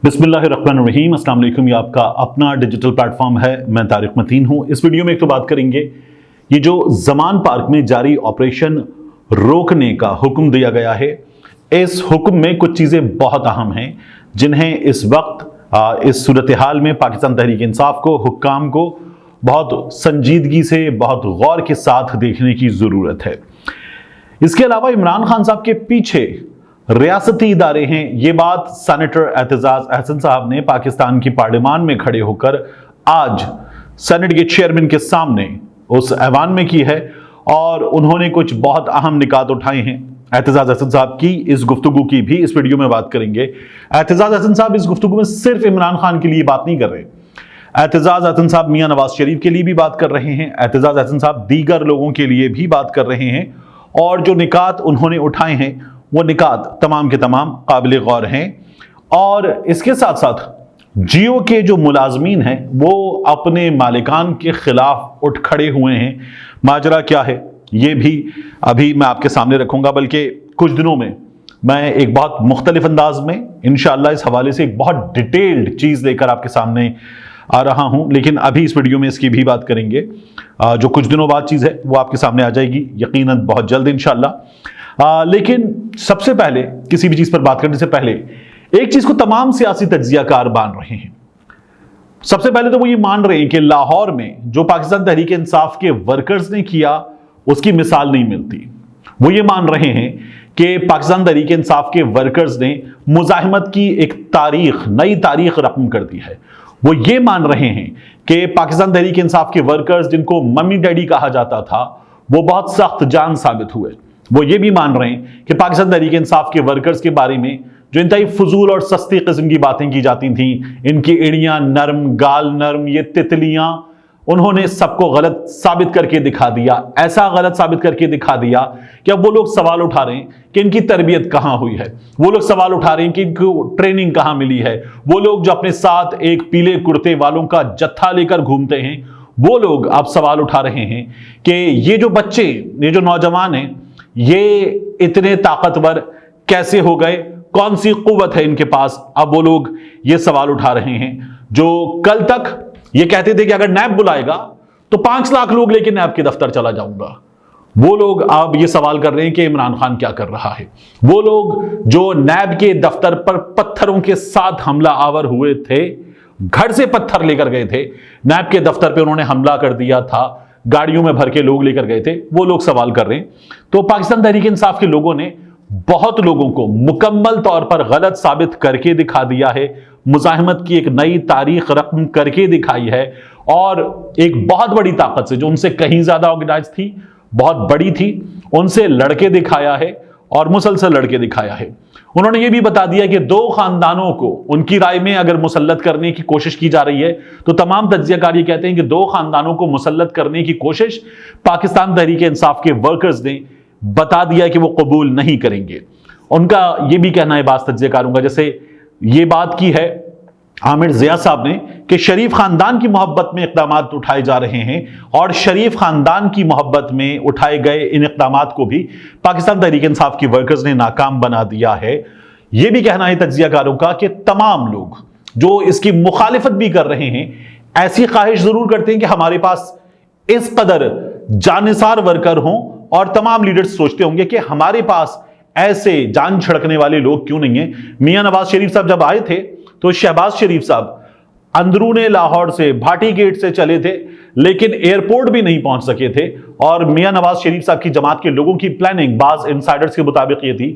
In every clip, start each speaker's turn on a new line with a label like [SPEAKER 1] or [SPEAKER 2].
[SPEAKER 1] बिस्मिल्लाहिर्रहमानिर्रहीम। अस्सलाम वालेकुम। ये आपका अपना डिजिटल प्लेटफॉर्म है, मैं तारिक मतीन हूँ। इस वीडियो में एक तो बात करेंगे ये जो ज़मान पार्क में जारी ऑपरेशन रोकने का हुक्म दिया गया है, इस हुक्म में कुछ चीज़ें बहुत अहम हैं जिन्हें इस वक्त इस सूरत हाल में पाकिस्तान तहरीक इंसाफ को, हुक्काम को बहुत संजीदगी से, बहुत गौर के साथ देखने की ज़रूरत है। इसके अलावा इमरान खान साहब के पीछे रियासती इदारे हैं, ये बात सेनेटर एतजाज अहसन साहब ने पाकिस्तान की पार्लियामान में खड़े होकर आज सेनेट के चेयरमैन के सामने उस ऐवान में की है और उन्होंने कुछ बहुत अहम निकात उठाए हैं। एतजाज अहसन साहब की इस गुफ्तगू की भी इस वीडियो में बात करेंगे। एतजाज अहसन साहब इस गुफ्तगू में सिर्फ इमरान खान के लिए बात नहीं कर रहे, एतजाज अहसन साहब मियां नवाज शरीफ के लिए भी बात कर रहे हैं, एतजाज अहसन साहब दीगर लोगों के लिए भी बात कर रहे हैं और जो निकात उन्होंने उठाए हैं वो निकात तमाम के तमाम काबिल गौर हैं। और इसके साथ साथ जियो के जो मुलाजमीन हैं वो अपने मालिकान के खिलाफ उठ खड़े हुए हैं। माजरा क्या है ये भी अभी मैं आपके सामने रखूंगा, बल्कि कुछ दिनों में मैं एक बहुत मुख्तलिफ अंदाज में इंशाअल्लाह इस हवाले से एक बहुत डिटेल्ड चीज़ लेकर आपके सामने आ रहा हूं, लेकिन अभी इस वीडियो में इसकी भी बात करेंगे। जो कुछ दिनों बाद चीज़ है वो आपके सामने आ जाएगी यकीनन बहुत जल्द इंशाअल्लाह। लेकिन सबसे पहले किसी भी चीज़ पर बात करने से पहले एक चीज़ को तमाम सियासी तज्जियाकार मान रहे हैं। सबसे पहले तो वो ये मान रहे हैं कि लाहौर में जो पाकिस्तान तहरीक इंसाफ के वर्कर्स ने किया उसकी मिसाल नहीं मिलती। वो ये मान रहे हैं कि पाकिस्तान तहरीक इंसाफ के वर्कर्स ने मुजाहिमत की एक तारीख, नई तारीख रकम कर दी है। वो ये मान रहे हैं कि पाकिस्तान तहरीक इंसाफ के वर्कर्स जिनको मम्मी डैडी कहा जाता था वो बहुत सख्त जान साबित हुए। वो ये भी मान रहे हैं कि पाकिस्तान तहरीक इंसाफ के वर्कर्स के बारे में जो इंतहाई फजूल और सस्ती किस्म की बातें की जाती थी, इनकी एड़ियां नरम, गाल नरम, ये तितलियां, उन्होंने सबको गलत साबित करके दिखा दिया। ऐसा गलत साबित करके दिखा दिया कि अब वो लोग सवाल उठा रहे हैं कि इनकी तरबियत कहाँ हुई है, वो लोग सवाल उठा रहे हैं कि इनको ट्रेनिंग कहाँ मिली है। वो लोग जो अपने साथ एक पीले कुर्ते वालों का जत्था लेकर घूमते हैं, वो लोग अब सवाल उठा रहे हैं कि ये जो बच्चे, ये जो नौजवान हैं, ये इतने ताकतवर कैसे हो गए, कौन सी कुव्वत है इनके पास। अब वो लोग ये सवाल उठा रहे हैं जो कल तक ये कहते थे कि अगर नैब बुलाएगा तो 5 लाख लोग लेके नैब के दफ्तर चला जाऊंगा। वो लोग अब ये सवाल कर रहे हैं कि इमरान खान क्या कर रहा है। वो लोग जो नैब के दफ्तर पर पत्थरों के साथ हमला आवर हुए थे, घर से पत्थर लेकर गए थे, नैब के दफ्तर पे उन्होंने हमला कर दिया था, गाड़ियों में भर के लोग लेकर गए थे, वो लोग सवाल कर रहे हैं। तो पाकिस्तान तहरीक इंसाफ के लोगों ने बहुत लोगों को मुकम्मल तौर पर गलत साबित करके दिखा दिया है, मुजाहिमत की एक नई तारीख रकम करके दिखाई है और एक बहुत बड़ी ताकत से, जो उनसे कहीं ज्यादा ऑर्गेनाइज थी, बहुत बड़ी थी, उनसे लड़के दिखाया है और मुसलसल लड़के दिखाया है। उन्होंने ये भी बता दिया कि 2 खानदानों को उनकी राय में अगर मुसल्लत करने की कोशिश की जा रही है तो तमाम तज्जियाकार ये कहते हैं कि 2 खानदानों को मुसल्लत करने की कोशिश पाकिस्तान तहरीक इंसाफ के वर्कर्स ने बता दिया कि वो कबूल नहीं करेंगे। उनका ये भी कहना है बात तज्जियाकारों का, जैसे ये बात की है आमिर ज़िया साहब ने कि शरीफ खानदान की मोहब्बत में इक़दाम उठाए जा रहे हैं और शरीफ खानदान की मोहब्बत में उठाए गए इन इक़दाम को भी पाकिस्तान तहरीक इंसाफ की वर्कर्स ने नाकाम बना दिया है। यह भी कहना है तज्जियाकारों का कि तमाम लोग जो इसकी मुखालिफत भी कर रहे हैं ऐसी ख्वाहिश जरूर करते हैं कि हमारे पास इस कदर जानिसार वर्कर हों और तमाम लीडर्स सोचते होंगे कि हमारे पास ऐसे जान छिड़कने वाले लोग क्यों नहीं हैं। मियां नवाज शरीफ साहब जब आए थे तो शहबाज शरीफ साहब अंदरूने लाहौर से, भाटी गेट से चले थे, लेकिन एयरपोर्ट भी नहीं पहुंच सके थे। और मियां नवाज शरीफ साहब की जमात के लोगों की प्लानिंग बाज इनसाइडर्स के मुताबिक ये थी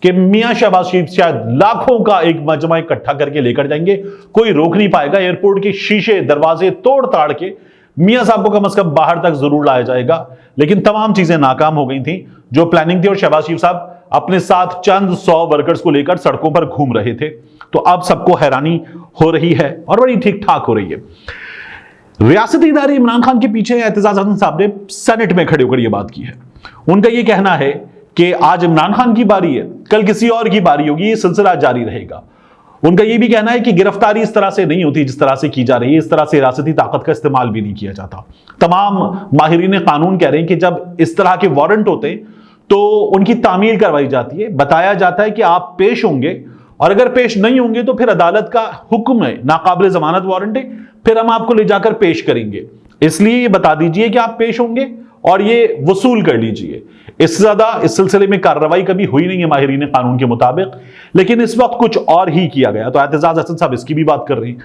[SPEAKER 1] कि मियां शहबाज शरीफ शायद लाखों का एक मजमा इकट्ठा करके लेकर जाएंगे, कोई रोक नहीं पाएगा, एयरपोर्ट के शीशे दरवाजे तोड़ ताड़ के मियां साहब को कम से कम बाहर तक जरूर लाया जाएगा। लेकिन तमाम चीजें नाकाम हो गई थी जो प्लानिंग थी और शहबाज शरीफ साहब अपने साथ चंद 100 वर्कर्स को लेकर सड़कों पर घूम रहे थे। तो अब सबको हैरानी हो रही है और बड़ी ठीक ठाक हो रही है। रियासती इदारे इमरान खान के पीछे एतजाज अहसन साहब ने सेनेट में खड़े होकर यह बात की है। उनका यह कहना है कि आज इमरान खान की बारी है, कल किसी और की बारी होगी, ये सिलसिला जारी रहेगा। उनका यह भी कहना है कि गिरफ्तारी इस तरह से नहीं होती जिस तरह से की जा रही है, इस तरह से रियासती ताकत का इस्तेमाल भी नहीं किया जाता। तमाम माहिरीन कानून कह रहे हैं कि जब इस तरह के वारंट होते तो उनकी तामील करवाई जाती है, बताया जाता है कि आप पेश होंगे اور اگر پیش نہیں ہوں گے تو پھر عدالت کا حکم ہے، ناقابل ضمانت وارنٹ ہے، پھر ہم آپ کو لے جا کر پیش کریں گے، اس لیے یہ بتا دیجئے کہ آپ پیش ہوں گے اور یہ وصول کر لیجئے۔ اس سے زیادہ اس سلسلے میں کارروائی کبھی ہوئی نہیں ہے ماہرین قانون کے مطابق، لیکن اس وقت کچھ اور ہی کیا گیا۔ تو اعتزاز احسن صاحب اس کی بھی بات کر رہے ہیں،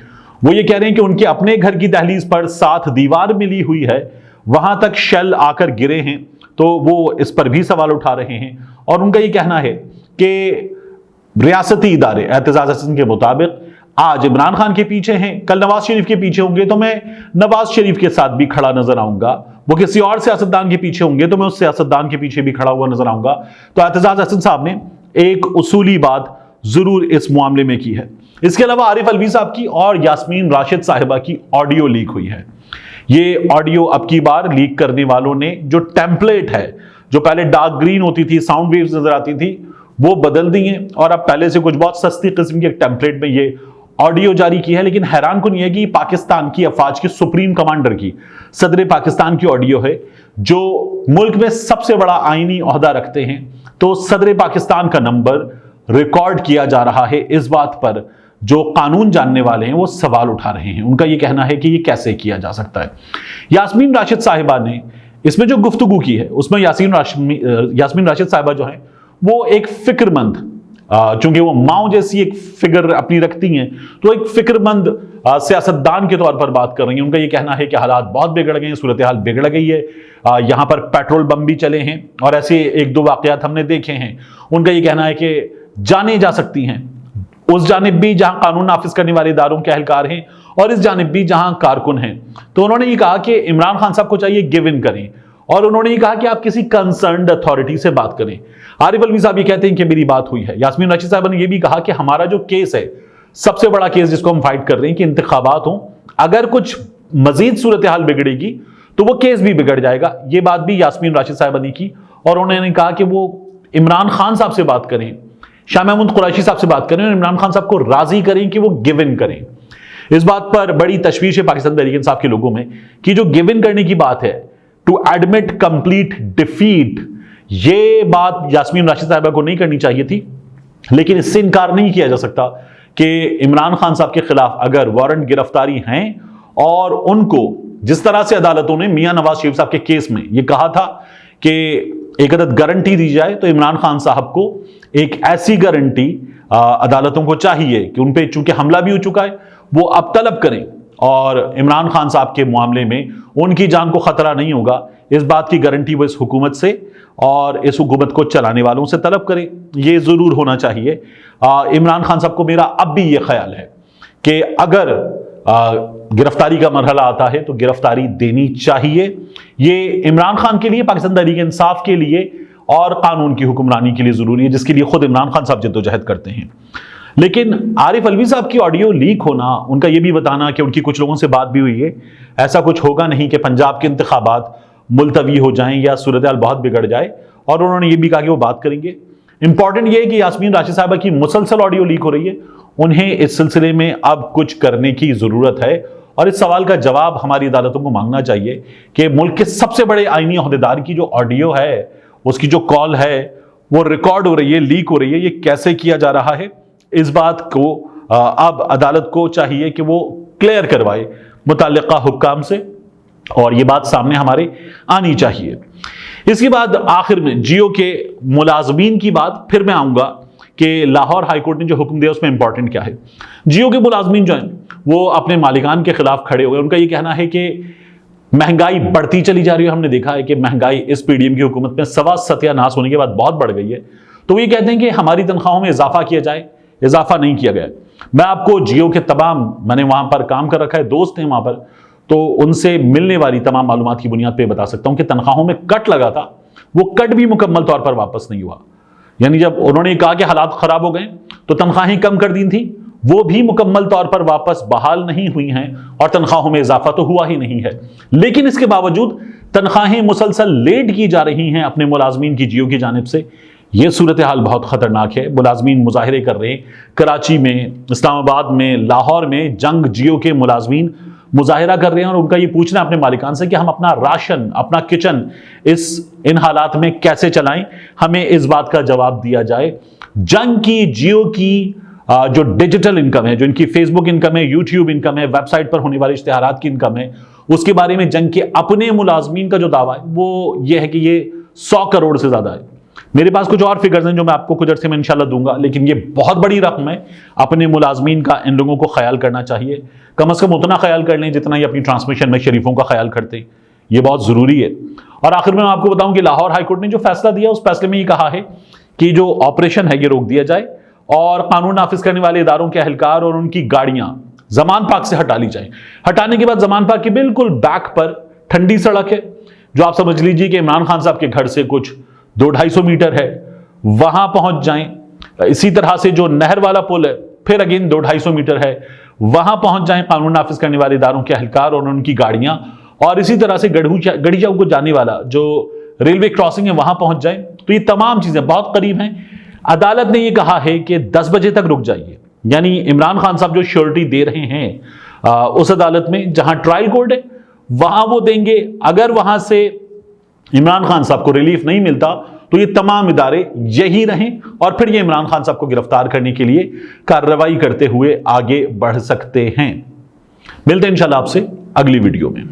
[SPEAKER 1] وہ یہ کہہ رہے ہیں کہ ان کے اپنے گھر کی دہلیز پر ساتھ دیوار ملی ہوئی ہے، وہاں تک شیل آ کر گرے ہیں، تو وہ اس پر بھی سوال اٹھا رہے ہیں۔ اور ان کا یہ کہنا ہے کہ ریاستی ادارے اعتزاز احسن کے مطابق آج عمران خان کے پیچھے ہیں، کل نواز شریف کے پیچھے ہوں گے تو میں نواز شریف کے ساتھ بھی کھڑا نظر آؤں گا، وہ کسی اور سیاستدان کے پیچھے ہوں گے تو میں اس سیاستدان کے پیچھے بھی کھڑا ہوا نظر آؤں گا۔ تو اعتزاز احسن صاحب نے ایک اصولی بات ضرور اس معاملے میں کی ہے۔ اس کے علاوہ عارف الوی صاحب کی اور یاسمین راشد صاحبہ کی آڈیو لیک ہوئی ہے۔ یہ آڈیو اب کی بار لیک کرنے والوں نے جو ٹیمپلیٹ ہے، جو پہلے ڈارک گرین ہوتی تھی، ساؤنڈ ویوز نظر آتی تھی، وہ بدل دی ہیں اور اب پہلے سے کچھ بہت سستی قسم کے ٹیمپلیٹ میں یہ آڈیو جاری کی ہے۔ لیکن حیران کن یہ کہ پاکستان کی افواج کی سپریم کمانڈر کی، صدر پاکستان کی آڈیو ہے، جو ملک میں سب سے بڑا آئینی عہدہ رکھتے ہیں، تو صدر پاکستان کا نمبر ریکارڈ کیا جا رہا ہے۔ اس بات پر جو قانون جاننے والے ہیں وہ سوال اٹھا رہے ہیں، ان کا یہ کہنا ہے کہ یہ کیسے کیا جا سکتا ہے۔ یاسمین راشد صاحبہ نے اس میں جو گفتگو کی ہے، اس میں یاسمین راشد صاحبہ جو ہیں وہ ایک فکر مند، چونکہ وہ ماؤں جیسی ایک فگر اپنی رکھتی ہیں، تو ایک فکر مند سیاستدان کے طور پر بات کر رہی ہیں۔ ان کا یہ کہنا ہے کہ حالات بہت بگڑ گئے ہیں، صورتحال بگڑ گئی ہے، یہاں پر پیٹرول بم بھی چلے ہیں اور ایسے ایک دو واقعات ہم نے دیکھے ہیں۔ ان کا یہ کہنا ہے کہ جانیں جا سکتی ہیں، اس جانب بھی جہاں قانون نافذ کرنے والے اداروں کے اہلکار ہیں اور اس جانب بھی جہاں کارکن ہیں۔ تو انہوں نے یہ کہا کہ عمران خان صاحب کو چاہیے گیو ان کریں، اور انہوں نے یہ کہا کہ آپ کسی کنسرنڈ اتھارٹی سے بات کریں۔ عارف الوی صاحب یہ کہتے ہیں کہ میری بات ہوئی ہے۔ یاسمین راشد صاحبہ نے یہ بھی کہا کہ ہمارا جو کیس ہے، سب سے بڑا کیس جس کو ہم فائٹ کر رہے ہیں کہ انتخابات ہوں، اگر کچھ مزید صورتحال بگڑے گی تو وہ کیس بھی بگڑ جائے گا۔ یہ بات بھی یاسمین راشد صاحبہ نے کی، اور انہوں نے کہا کہ وہ عمران خان صاحب سے بات کریں، شاہ محمود قریشی صاحب سے بات کریں اور عمران خان صاحب کو راضی کریں کہ وہ گیو ان کریں۔ اس بات پر بڑی تشویش ہے پاکستان تحریک انصاف کے لوگوں میں کہ جو گیو ان کرنے کی بات ہے، ٹو ایڈمٹ کمپلیٹ ڈیفیٹ، یہ بات یاسمین راشد صاحبہ کو نہیں کرنی چاہیے تھی۔ لیکن اس سے انکار نہیں کیا جا سکتا کہ عمران خان صاحب کے خلاف اگر وارنٹ گرفتاری ہیں، اور ان کو جس طرح سے عدالتوں نے میاں نواز شریف صاحب کے کیس میں یہ کہا تھا کہ ایک عدد گارنٹی دی جائے، تو عمران خان صاحب کو ایک ایسی گارنٹی عدالتوں کو چاہیے کہ ان پہ چونکہ حملہ بھی ہو چکا ہے، وہ اب طلب کریں، اور عمران خان صاحب کے معاملے میں ان کی جان کو خطرہ نہیں ہوگا، اس بات کی گارنٹی وہ اس حکومت سے اور اس حکومت کو چلانے والوں سے طلب کریں۔ یہ ضرور ہونا چاہیے۔ عمران خان صاحب کو میرا اب بھی یہ خیال ہے کہ اگر گرفتاری کا مرحلہ آتا ہے تو گرفتاری دینی چاہیے۔ یہ عمران خان کے لیے، پاکستان تحریک انصاف کے لیے اور قانون کی حکمرانی کے لیے ضروری ہے، جس کے لیے خود عمران خان صاحب جدوجہد کرتے ہیں۔ لیکن عارف الوی صاحب کی آڈیو لیک ہونا، ان کا یہ بھی بتانا کہ ان کی کچھ لوگوں سے بات بھی ہوئی ہے، ایسا کچھ ہوگا نہیں کہ پنجاب کے انتخابات ملتوی ہو جائیں یا صورتحال بہت بگڑ جائے، اور انہوں نے یہ بھی کہا کہ وہ بات کریں گے۔ امپورٹنٹ یہ ہے کہ یاسمین راشد صاحبہ کی مسلسل آڈیو لیک ہو رہی ہے، انہیں اس سلسلے میں اب کچھ کرنے کی ضرورت ہے، اور اس سوال کا جواب ہماری عدالتوں کو مانگنا چاہیے کہ ملک کے سب سے بڑے آئینی عہدیدار کی جو آڈیو ہے، اس کی جو کال ہے، وہ ریکارڈ ہو رہی ہے، لیک ہو رہی ہے، یہ کیسے کیا جا رہا ہے؟ اس بات کو اب عدالت کو چاہیے کہ وہ کلیئر کروائے متعلقہ حکام سے، اور یہ بات سامنے ہمارے آنی چاہیے۔ اس کے بعد آخر میں جیو کے ملازمین کی بات، پھر میں آؤں گا کہ لاہور ہائی کورٹ نے جو حکم دیا اس میں امپورٹنٹ کیا ہے۔ جیو کے ملازمین جو ہیں وہ اپنے مالکان کے خلاف کھڑے ہوئے، ان کا یہ کہنا ہے کہ مہنگائی بڑھتی چلی جا رہی ہے۔ ہم نے دیکھا ہے کہ مہنگائی اس پی ڈی ایم کی حکومت میں سوا ستیہ ناس ہونے کے بعد بہت بڑھ گئی ہے، تو وہ یہ کہتے ہیں کہ ہماری تنخواہوں میں اضافہ کیا جائے، اضافہ نہیں کیا گیا۔ میں آپ کو جیو کے تمام، میں نے وہاں پر کام کر رکھا ہے، دوست ہیں وہاں پر، تو ان سے ملنے والی تمام معلومات کی بنیاد پہ بتا سکتا ہوں کہ تنخواہوں میں کٹ لگا تھا، وہ کٹ بھی مکمل طور پر واپس نہیں ہوا۔ یعنی جب انہوں نے کہا کہ حالات خراب ہو گئے تو تنخواہیں کم کر دی تھیں، وہ بھی مکمل طور پر واپس بحال نہیں ہوئی ہیں، اور تنخواہوں میں اضافہ تو ہوا ہی نہیں ہے۔ لیکن اس کے باوجود تنخواہیں مسلسل لیٹ کی جا رہی ہیں اپنے ملازمین کی جیو کی جانب سے۔ یہ صورتحال بہت خطرناک ہے۔ ملازمین مظاہرے کر رہے ہیں، کراچی میں، اسلام آباد میں، لاہور میں جنگ جیو کے ملازمین مظاہرہ کر رہے ہیں، اور ان کا یہ پوچھنا اپنے مالکان سے کہ ہم اپنا راشن، اپنا کچن ان حالات میں کیسے چلائیں، ہمیں اس بات کا جواب دیا جائے۔ جنگ کی، جیو کی जो डिजिटल इनकम है, जो इनकी फेसबुक इनकम है, यूट्यूब इनकम है, वेबसाइट पर होने वाले इश्तिहारात की इनकम है, उसके बारे में जंग के अपने मुलाजमीन का जो दावा है वो ये है कि ये 100 करोड़ से ज्यादा है। मेरे पास कुछ और फिगर्स हैं जो मैं आपको कुछ अरसे में इंशाल्लाह दूंगा, लेकिन ये बहुत बड़ी रकम है। अपने मुलाजमीन का इन लोगों को ख्याल करना चाहिए, कम से कम उतना ख्याल कर लें जितना ये अपनी ट्रांसमिशन में शरीफों का ख्याल करते हैं, ये बहुत जरूरी है। और आखिर में मैं आपको बताऊं कि लाहौर हाईकोर्ट ने जो फैसला दिया उस फैसले में ये कहा है कि जो ऑपरेशन है ये रोक दिया जाए और कानून नाफिज करने वाले इदारों के अहलकार और उनकी गाड़ियां जमान पार्क से हटा ली जाए। हटाने के बाद जमान पार्क के बिल्कुल बैक पर ठंडी सड़क है, जो आप समझ लीजिए कि इमरान खान साहब के घर से कुछ 200-250 मीटर है, वहां पहुंच जाएं। इसी तरह से जो नहर वाला पुल है फिर अगेन 200-250 मीटर है, वहां पहुंच जाएं कानून नाफिज करने वाले इदारों के अहलकार और उनकी गाड़ियां। और इसी तरह से गढ़ीचाऊ को जाने वाला जो रेलवे क्रॉसिंग है वहां पहुंच जाए। तो ये तमाम चीजें बहुत करीब हैं। अदालत ने ये कहा है कि 10 बजे तक रुक जाइए, यानी इमरान खान साहब जो श्योरिटी दे रहे हैं उस अदालत में जहां ट्रायल कोर्ट है वहां वो देंगे। अगर वहां से इमरान खान साहब को रिलीफ नहीं मिलता तो ये तमाम इदारे यही रहें और फिर ये इमरान खान साहब को गिरफ्तार करने के लिए कार्रवाई करते हुए आगे बढ़ सकते हैं। मिलते हैं इंशाल्लाह आपसे अगली वीडियो में।